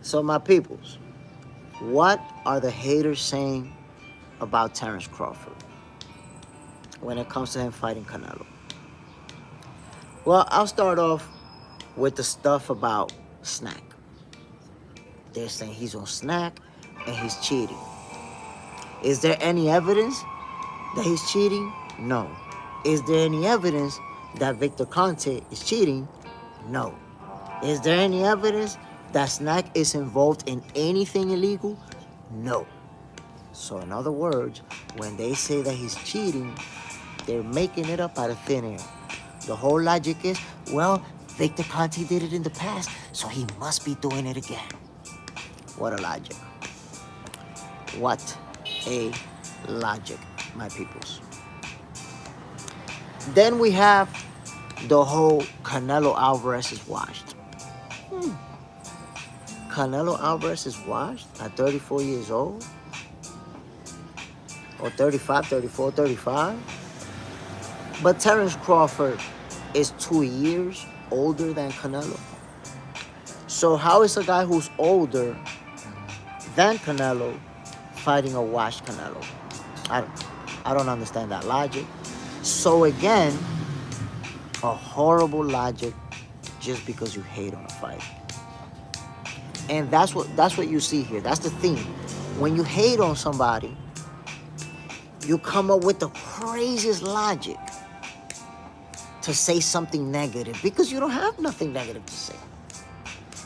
So my peoples, what are the haters saying about Terence Crawford when it comes to him fighting Canelo? Well, I'll start off with the stuff about Snack. They're saying he's on Snack and he's cheating. Is there any evidence that he's cheating? No. Is there any evidence that Victor Conte is cheating? No. Is there any evidence that Snack is involved in anything illegal? No. So in other words, when they say that he's cheating, they're making it up out of thin air. The whole logic is, well, Victor Conte did it in the past, so he must be doing it again. What a logic. What a logic, my peoples. Then we have the whole Canelo Alvarez is washed. Canelo Alvarez is washed at 34 years old? Or 35, 34, 35? But Terence Crawford is 2 years older than Canelo. So how is a guy who's older than Canelo fighting a washed Canelo? I don't understand that logic. So again, a horrible logic just because you hate on a fight. And that's what you see here. That's the theme. When you hate on somebody, you come up with the craziest logic to say something negative because you don't have nothing negative to say.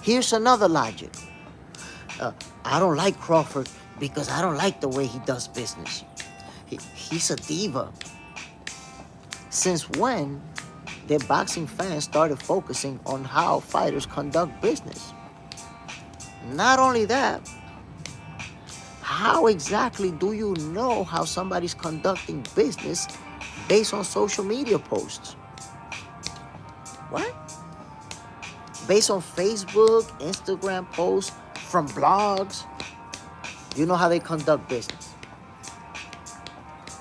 Here's another logic. I don't like Crawford because I don't like the way he does business. He's a diva. Since when did boxing fans started focusing on how fighters conduct business? Not only that, how exactly do you know how somebody's conducting business based on social media posts? What? Based on Facebook, Instagram posts, from blogs, you know how they conduct business.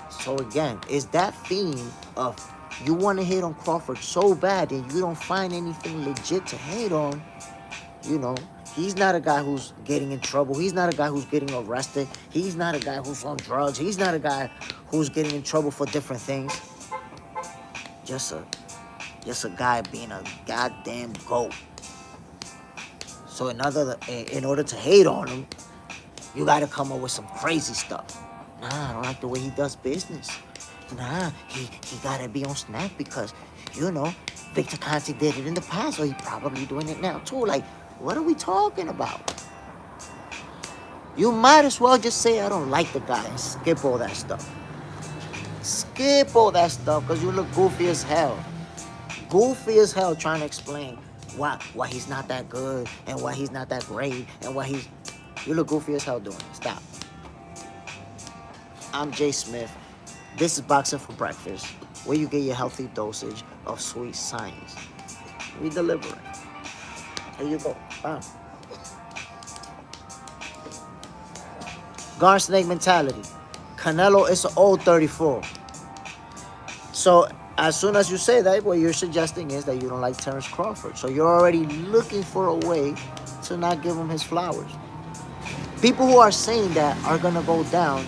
So again, is that theme of you want to hate on Crawford so bad and you don't find anything legit to hate on, you know, he's not a guy who's getting in trouble. He's not a guy who's getting arrested. He's not a guy who's on drugs. He's not a guy who's getting in trouble for different things. Just a guy being a goddamn goat. So in order to hate on him, you got to come up with some crazy stuff. Nah, I don't like the way he does business. Nah, he got to be on Snack because, you know, Victor Conte did it in the past, so he's probably doing it now too. Like, what are we talking about? You might as well just say I don't like the guy and skip all that stuff. Skip all that stuff because you look goofy as hell. Goofy as hell trying to explain why he's not that good and why he's not that great and why he's... You look goofy as hell doing it. Stop. I'm Jay Smith. This is Boxing for Breakfast, where you get your healthy dosage of sweet science. We deliver it. Here you go. Bam. Guard snake mentality. Canelo is an old 34. So as soon as you say that, what you're suggesting is that you don't like Terence Crawford. So you're already looking for a way to not give him his flowers. People who are saying that are going to go down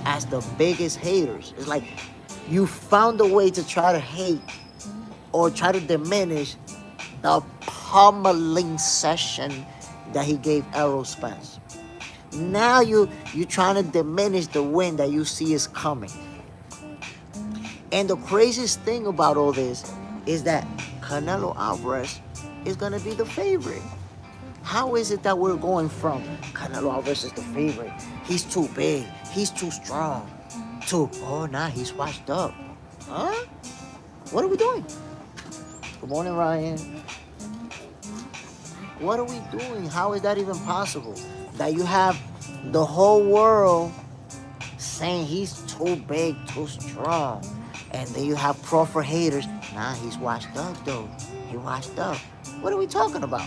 as the biggest haters. It's like you found a way to try to hate or try to diminish the pummeling session that he gave Errol Spence. Now you're trying to diminish the win that you see is coming. And the craziest thing about all this is that Canelo Alvarez is going to be the favorite. How is it that we're going from Canelo Alvarez is the favorite, he's too big, he's too strong, to, oh, nah, he's washed up? Huh? What are we doing? Good morning, Ryan. What are we doing? How is that even possible? That you have the whole world saying he's too big, too strong. And then you have Crawford haters. Nah, he's washed up, though. He washed up. What are we talking about?